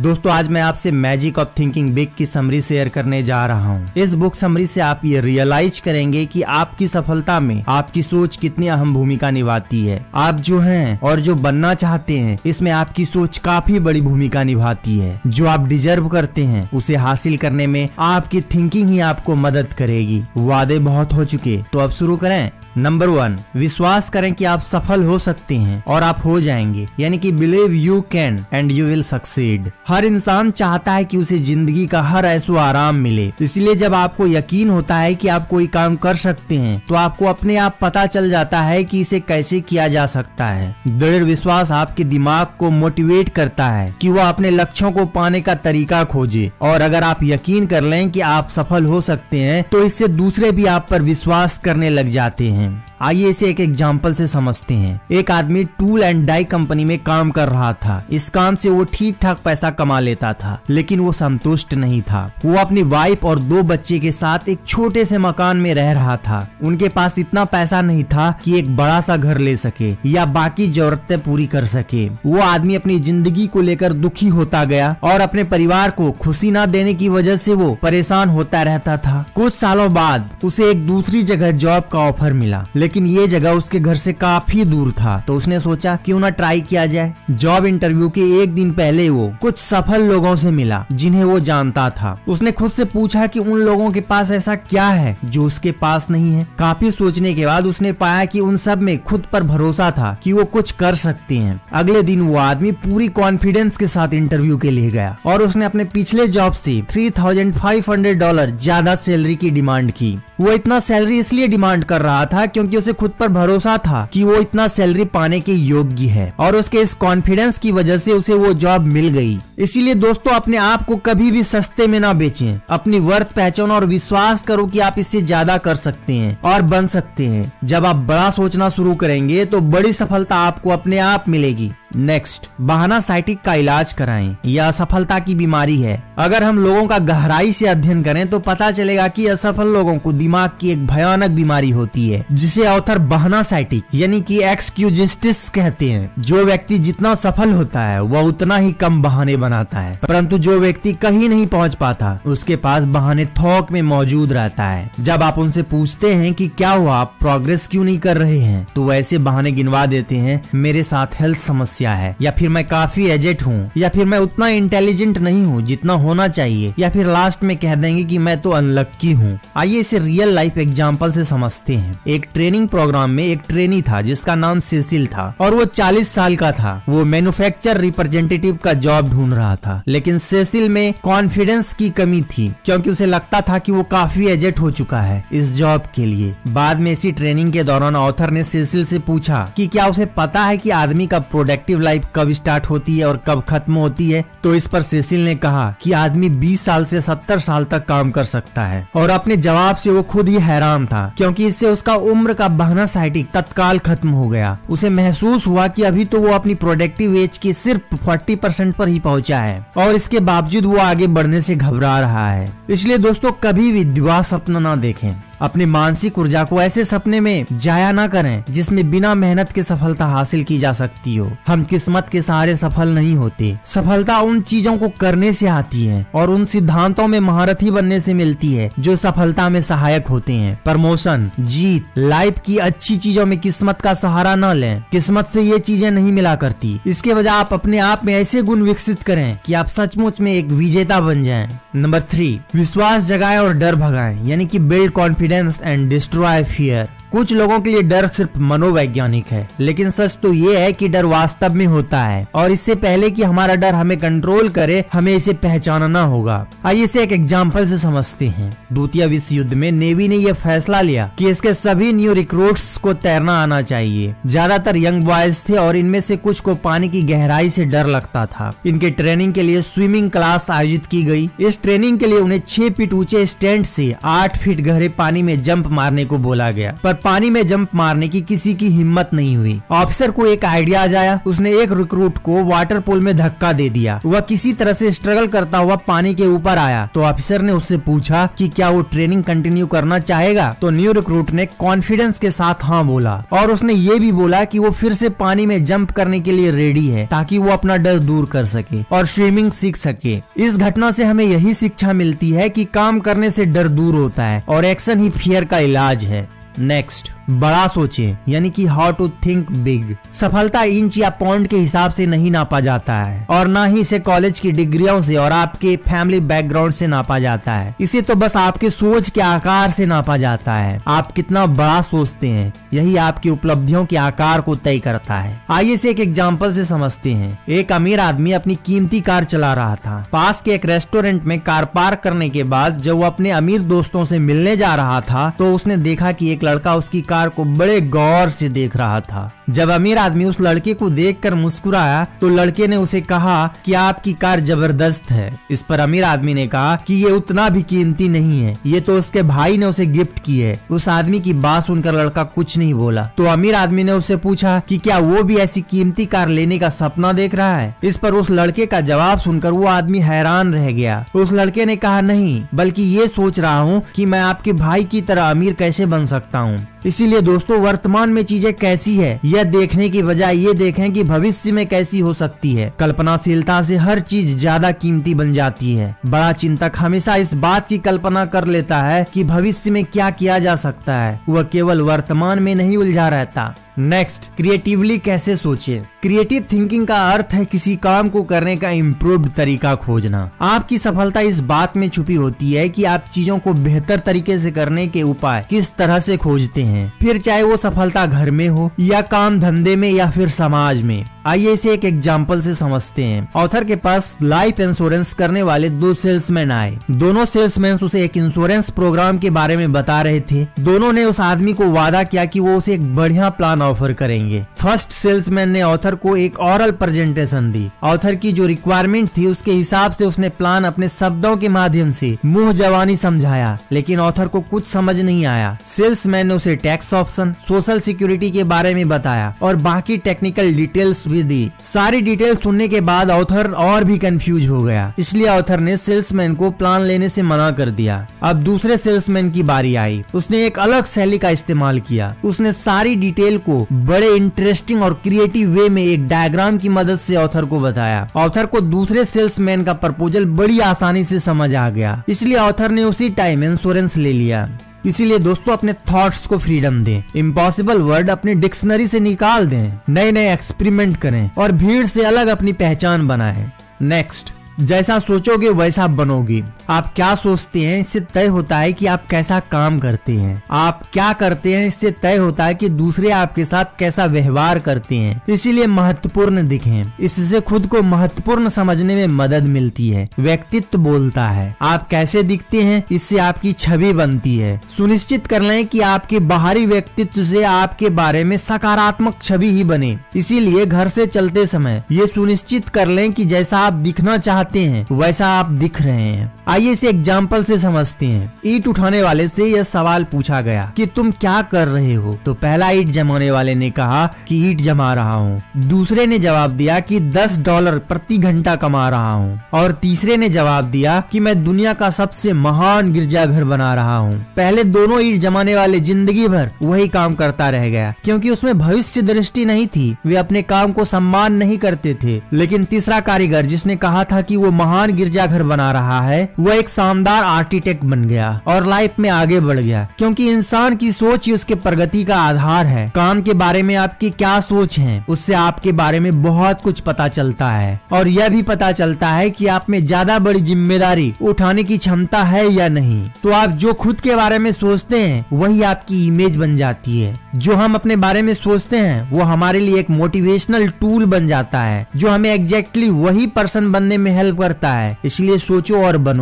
दोस्तों आज मैं आपसे मैजिक ऑफ थिंकिंग बिग की समरी शेयर करने जा रहा हूँ। इस बुक समरी से आप ये रियलाइज करेंगे कि आपकी सफलता में आपकी सोच कितनी अहम भूमिका निभाती है। आप जो हैं और जो बनना चाहते हैं इसमें आपकी सोच काफी बड़ी भूमिका निभाती है। जो आप डिजर्व करते हैं उसे हासिल करने में आपकी थिंकिंग ही आपको मदद करेगी। वादे बहुत हो चुके, तो अब शुरू करें। नंबर 1, विश्वास करें कि आप सफल हो सकते हैं और आप हो जाएंगे, यानी कि believe you can and you will succeed. हर इंसान चाहता है कि उसे जिंदगी का हर ऐसो आराम मिले, इसलिए जब आपको यकीन होता है कि आप कोई काम कर सकते हैं तो आपको अपने आप पता चल जाता है कि इसे कैसे किया जा सकता है। दृढ़ विश्वास आपके दिमाग को मोटिवेट करता है कि वह अपने लक्ष्यों को पाने का तरीका खोजे, और अगर आप यकीन कर लें कि आप सफल हो सकते हैं तो इससे दूसरे भी आप पर विश्वास करने लग जाते हैं। आइए इसे एक एग्जाम्पल से समझते हैं। एक आदमी टूल एंड डाई कंपनी में काम कर रहा था। इस काम से वो ठीक ठाक पैसा कमा लेता था, लेकिन वो संतुष्ट नहीं था। वो अपनी वाइफ और 2 बच्चे के साथ एक छोटे से मकान में रह रहा था। उनके पास इतना पैसा नहीं था कि एक बड़ा सा घर ले सके या बाकी जरूरतें पूरी कर सके। वो आदमी अपनी जिंदगी को लेकर दुखी होता गया और अपने परिवार को खुशी न देने की वजह से वो परेशान होता रहता था। कुछ सालों बाद उसे एक दूसरी जगह जॉब का ऑफर मिला, लेकिन ये जगह उसके घर से काफी दूर था। तो उसने सोचा क्यों ना ट्राई किया जाए। जॉब इंटरव्यू के एक दिन पहले वो कुछ सफल लोगों से मिला जिन्हें वो जानता था। उसने खुद से पूछा कि उन लोगों के पास ऐसा क्या है जो उसके पास नहीं है। काफी सोचने के बाद उसने पाया कि उन सब में खुद पर भरोसा था कि वो कुछ कर सकते हैं। अगले दिन वो आदमी पूरी कॉन्फिडेंस के साथ इंटरव्यू के लिए गया और उसने अपने पिछले जॉब से $3,500 ज्यादा सैलरी की डिमांड की। वो इतना सैलरी इसलिए डिमांड कर रहा था क्योंकि उसे खुद पर भरोसा था कि वो इतना सैलरी पाने के योग्य है, और उसके इस कॉन्फिडेंस की वजह से उसे वो जॉब मिल गई। इसीलिए दोस्तों अपने आप को कभी भी सस्ते में ना बेचें। अपनी वर्थ पहचानो और विश्वास करो कि आप इससे ज्यादा कर सकते हैं और बन सकते हैं। जब आप बड़ा सोचना शुरू करेंगे तो बड़ी सफलता आपको अपने आप मिलेगी। नेक्स्ट, बहाना साइटिक का इलाज कराएं। यह असफलता की बीमारी है। अगर हम लोगों का गहराई से अध्ययन करें तो पता चलेगा कि असफल लोगों को दिमाग की एक भयानक बीमारी होती है जिसे ऑथर बहाना साइटिक यानी कि एक्सक्यूजिस्टिस कहते हैं। जो व्यक्ति जितना सफल होता है वह उतना ही कम बहाने बनाता है, परंतु जो व्यक्ति कहीं नहीं पहुंच पाता उसके पास बहाने थोक में मौजूद रहता है। जब आप उनसे पूछते हैं कि क्या हुआ, आप प्रोग्रेस क्यों नहीं कर रहे हैं, तो वैसे बहाने गिनवा देते हैं, मेरे साथ हेल्थ समस्या है, या फिर मैं काफी एजेड हूँ, या फिर मैं उतना इंटेलिजेंट नहीं हूँ जितना होना चाहिए, या फिर लास्ट में कह देंगे कि मैं तो अनलक्की हूँ। आइए इसे रियल लाइफ एग्जांपल से समझते हैं। एक ट्रेनिंग प्रोग्राम में एक ट्रेनी था जिसका नाम सेसिल था और वो 40 साल का था। वो मैन्युफैक्चर रिप्रेजेंटेटिव का जॉब ढूंढ रहा था, लेकिन सेसिल में कॉन्फिडेंस की कमी थी क्योंकि उसे लगता था कि वो काफी एजेड हो चुका है इस जॉब के लिए। बाद में इसी ट्रेनिंग के दौरान ऑथर ने सेसिल से पूछा कि क्या उसे पता है कि आदमी का प्रोडक्टिव लाइफ कब स्टार्ट होती है और कब खत्म होती है। तो इस पर सेसिल ने कहा कि आदमी 20 साल से 70 साल तक काम कर सकता है, और अपने जवाब से वो खुद ही हैरान था क्योंकि इससे उसका उम्र का बहाना साइटिक तत्काल खत्म हो गया। उसे महसूस हुआ कि अभी तो वो अपनी प्रोडक्टिव एज के सिर्फ 40% पर ही पहुंचा है और इसके बावजूद वो आगे बढ़ने से घबरा रहा है। इसलिए दोस्तों कभी भी दिवा सपना ना देखें। अपनी मानसिक ऊर्जा को ऐसे सपने में जाया ना करें जिसमें बिना मेहनत के सफलता हासिल की जा सकती हो। हम किस्मत के सहारे सफल नहीं होते। सफलता उन चीजों को करने से आती है और उन सिद्धांतों में महारथी बनने से मिलती है जो सफलता में सहायक होते हैं। प्रमोशन, जीत, लाइफ की अच्छी चीजों में किस्मत का सहारा न लें। किस्मत से ये चीजें नहीं मिला करती। इसके वजह आप अपने आप में ऐसे गुण विकसित करें कि आप सचमुच में एक विजेता बन जाएं। नंबर 3, विश्वास जगाएं और डर भगाएं, यानी कि build confidence and destroy fear. कुछ लोगों के लिए डर सिर्फ मनोवैज्ञानिक है, लेकिन सच तो ये है कि डर वास्तव में होता है, और इससे पहले कि हमारा डर हमें कंट्रोल करे हमें इसे पहचानना होगा। आइए इसे एक एग्जांपल से समझते हैं। द्वितीय विश्व युद्ध में नेवी ने यह फैसला लिया कि इसके सभी न्यू रिक्रूट्स को तैरना आना चाहिए। ज्यादातर यंग बॉयज थे और इनमें से कुछ को पानी की गहराई से डर लगता था। इनके ट्रेनिंग के लिए स्विमिंग क्लास आयोजित की गई। इस ट्रेनिंग के लिए उन्हें 6 फीट ऊंचे स्टैंड से 8 फीट गहरे पानी में जंप मारने को बोला गया, पर पानी में जंप मारने की किसी की हिम्मत नहीं हुई। ऑफिसर को एक आइडिया आ जाया, उसने एक रिक्रूट को वाटर पूल में धक्का दे दिया। वह किसी तरह से स्ट्रगल करता हुआ पानी के ऊपर आया तो ऑफिसर ने उससे पूछा कि क्या वो ट्रेनिंग कंटिन्यू करना चाहेगा। तो न्यू रिक्रूट ने कॉन्फिडेंस के साथ हाँ बोला और उसने ये भी बोला कि वो फिर से पानी में जंप करने के लिए रेडी है ताकि वो अपना डर दूर कर सके और स्विमिंग सीख सके। इस घटना से हमें यही शिक्षा मिलती है कि काम करने से डर दूर होता है और एक्शन ही फियर का इलाज है। नेक्स्ट, बड़ा सोचें, यानी कि हाउ टू थिंक बिग। सफलता इंच या पाउंड के हिसाब से नहीं नापा जाता है और ना ही इसे कॉलेज की डिग्रियों से और आपके फैमिली बैकग्राउंड से नापा जाता है। इसे तो बस आपके सोच के आकार से नापा जाता है। आप कितना बड़ा सोचते हैं यही आपकी उपलब्धियों के आकार को तय करता है। आइए इसे एक एग्जाम्पल से समझते हैं। एक अमीर आदमी अपनी कीमती कार चला रहा था। पास के एक रेस्टोरेंट में कार पार्क करने के बाद जब वो अपने अमीर दोस्तों से मिलने जा रहा था तो उसने देखा कि एक लड़का उसकी कार को बड़े गौर से देख रहा था। जब अमीर आदमी उस लड़के को देखकर मुस्कुराया तो लड़के ने उसे कहा कि आपकी कार जबरदस्त है। इस पर अमीर आदमी ने कहा कि ये उतना भी कीमती नहीं है, ये तो उसके भाई ने उसे गिफ्ट की है। उस आदमी की बात सुनकर लड़का कुछ नहीं बोला। तो अमीर आदमी ने उससे पूछा कि क्या वो भी ऐसी कीमती कार लेने का सपना देख रहा है। इस पर उस लड़के का जवाब सुनकर वो आदमी हैरान रह गया। उस लड़के ने कहा, नहीं, बल्कि ये सोच रहा हूँ कि मैं आपके भाई की तरह अमीर कैसे बन सकता हूँ। इसीलिए दोस्तों, वर्तमान में चीजें कैसी है यह देखने की बजाय ये देखें कि भविष्य में कैसी हो सकती है। कल्पनाशीलता से हर चीज ज्यादा कीमती बन जाती है। बड़ा चिंतक हमेशा इस बात की कल्पना कर लेता है कि भविष्य में क्या किया जा सकता है, वह केवल वर्तमान में नहीं उलझा रहता। नेक्स्ट, क्रिएटिवली कैसे सोचें। क्रिएटिव थिंकिंग का अर्थ है किसी काम को करने का इम्प्रूव्ड तरीका खोजना। आपकी सफलता इस बात में छुपी होती है कि आप चीजों को बेहतर तरीके से करने के उपाय किस तरह से खोजते हैं, फिर चाहे वो सफलता घर में हो या काम धंधे में या फिर समाज में। आइए इसे एक एग्जाम्पल से समझते हैं। ऑथर के पास लाइफ इंश्योरेंस करने वाले दो सेल्समैन आए। दोनों सेल्समैन उसे एक इंश्योरेंस प्रोग्राम के बारे में बता रहे थे। दोनों ने उस आदमी को वादा किया कि वो उसे एक बढ़िया प्लान ऑफर करेंगे। फर्स्ट सेल्समैन ने ऑथर को एक ऑरल प्रेजेंटेशन दी। ऑथर की जो रिक्वायरमेंट थी उसके हिसाब से उसने प्लान अपने शब्दों के माध्यम से मुंह जवानी समझाया, लेकिन ऑथर को कुछ समझ नहीं आया। सेल्समैन ने उसे टैक्स ऑप्शन, सोशल सिक्योरिटी के बारे में बताया और बाकी टेक्निकल डिटेल्स भी दी। सारी डिटेल सुनने के बाद ऑथर और भी कंफ्यूज हो गया। इसलिए ऑथर ने सेल्समैन को प्लान लेने से मना कर दिया। अब दूसरे सेल्समैन की बारी आई। उसने एक अलग शैली का इस्तेमाल किया। उसने सारी डिटेल को बड़े इंटरेस्टिंग और क्रिएटिव वे में एक डायग्राम की मदद से ऑथर को बताया। ऑथर को दूसरे सेल्समैन का प्रपोजल बड़ी आसानी से समझ आ गया। इसलिए ऑथर ने उसी टाइम इंश्योरेंस ले लिया। इसीलिए दोस्तों, अपने थॉट्स को फ्रीडम दें। इम्पॉसिबल वर्ड अपनी डिक्शनरी से निकाल दें। नए नए एक्सपेरिमेंट करें और भीड़ से अलग अपनी पहचान बनाएं। नेक्स्ट, जैसा सोचोगे वैसा बनोगे। आप क्या सोचते हैं इससे तय होता है कि आप कैसा काम करते हैं। आप क्या करते हैं इससे तय होता है कि दूसरे आपके साथ कैसा व्यवहार करते हैं। इसीलिए महत्वपूर्ण दिखें। इससे खुद को महत्वपूर्ण समझने में मदद मिलती है। व्यक्तित्व बोलता है। आप कैसे दिखते हैं इससे आपकी छवि बनती है। सुनिश्चित कर लें कि आपके बाहरी व्यक्तित्व से आपके बारे में सकारात्मक छवि ही बने। इसीलिए घर से चलते समय ये सुनिश्चित कर लें कि जैसा आप दिखना चाहते हैं वैसा आप दिख रहे हैं। आइए इसे एग्जाम्पल से समझते हैं। ईंट उठाने वाले से यह सवाल पूछा गया कि तुम क्या कर रहे हो। तो पहला ईंट जमाने वाले ने कहा कि ईंट जमा रहा हूँ। दूसरे ने जवाब दिया कि $10 प्रति घंटा कमा रहा हूँ और तीसरे ने जवाब दिया कि मैं दुनिया का सबसे महान गिरजाघर बना रहा हूँ। पहले दोनों ईंट जमाने वाले जिंदगी भर वही काम करता रह गया क्योंकि उसमें भविष्य दृष्टि नहीं थी। वे अपने काम को सम्मान नहीं करते थे। लेकिन तीसरा कारीगर जिसने कहा था कि वो महान गिरजाघर बना रहा है, वो एक शानदार आर्किटेक्ट बन गया और लाइफ में आगे बढ़ गया। क्योंकि इंसान की सोच ही उसके प्रगति का आधार है। काम के बारे में आपकी क्या सोच है उससे आपके बारे में बहुत कुछ पता चलता है और यह भी पता चलता है कि आप में ज्यादा बड़ी जिम्मेदारी उठाने की क्षमता है या नहीं। तो आप जो खुद के बारे में सोचते हैं वही आपकी इमेज बन जाती है। जो हम अपने बारे में सोचते हैं वो हमारे लिए एक मोटिवेशनल टूल बन जाता है जो हमें एग्जैक्टली वही पर्सन बनने में हेल्प करता है। इसलिए सोचो और बनो।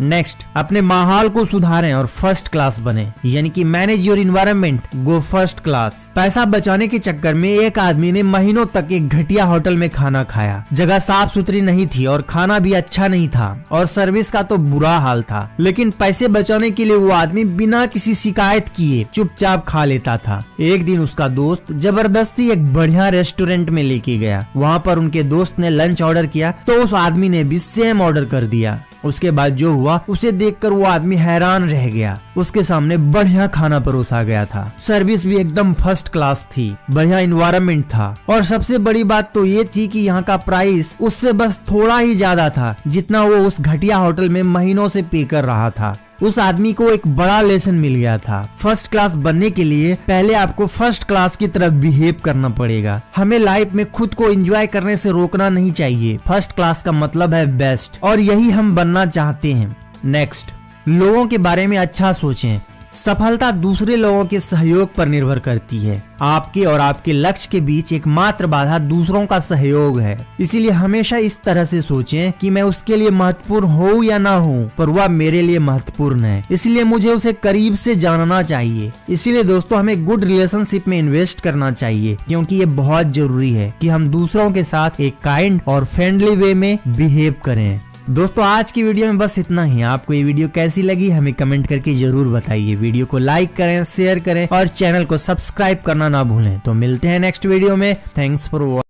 नेक्स्ट, अपने माहौल को सुधारें और फर्स्ट क्लास बने, यानी कि manage your environment, go first class. पैसा बचाने के चक्कर में एक आदमी ने महीनों तक एक घटिया होटल में खाना खाया। जगह साफ सुथरी नहीं थी और खाना भी अच्छा नहीं था और सर्विस का तो बुरा हाल था, लेकिन पैसे बचाने के लिए वो आदमी बिना किसी शिकायत किए चुपचाप खा लेता था। एक दिन उसका दोस्त जबरदस्ती एक बढ़िया रेस्टोरेंट में लेके गया। वहाँ पर उनके दोस्त ने लंच ऑर्डर किया तो उस आदमी ने भी सेम ऑर्डर कर दिया। उसके बाद जो हुआ उसे देखकर वो आदमी हैरान रह गया। उसके सामने बढ़िया खाना परोसा गया था, सर्विस भी एकदम फर्स्ट क्लास थी, बढ़िया इन्वायरमेंट था और सबसे बड़ी बात तो ये थी कि यहाँ का प्राइस उससे बस थोड़ा ही ज्यादा था जितना वो उस घटिया होटल में महीनों से पे कर रहा था। उस आदमी को एक बड़ा लेसन मिल गया था। फर्स्ट क्लास बनने के लिए पहले आपको फर्स्ट क्लास की तरफ बिहेव करना पड़ेगा। हमें लाइफ में खुद को एंजॉय करने से रोकना नहीं चाहिए। फर्स्ट क्लास का मतलब है बेस्ट और यही हम बनना चाहते हैं। नेक्स्ट, लोगों के बारे में अच्छा सोचें। सफलता दूसरे लोगों के सहयोग पर निर्भर करती है। आपके और आपके लक्ष्य के बीच एकमात्र बाधा दूसरों का सहयोग है। इसीलिए हमेशा इस तरह से सोचें कि मैं उसके लिए महत्वपूर्ण हूँ या ना हूँ, पर वह मेरे लिए महत्वपूर्ण है, इसलिए मुझे उसे करीब से जानना चाहिए। इसीलिए दोस्तों, हमें गुड रिलेशनशिप में इन्वेस्ट करना चाहिए, क्योंकि ये बहुत जरूरी है कि हम दूसरों के साथ एक काइंड और फ्रेंडली वे में बिहेव करें। दोस्तों, आज की वीडियो में बस इतना ही। आपको ये वीडियो कैसी लगी हमें कमेंट करके जरूर बताइए। वीडियो को लाइक करें, शेयर करें और चैनल को सब्सक्राइब करना ना भूलें। तो मिलते हैं नेक्स्ट वीडियो में। Thanks for watching.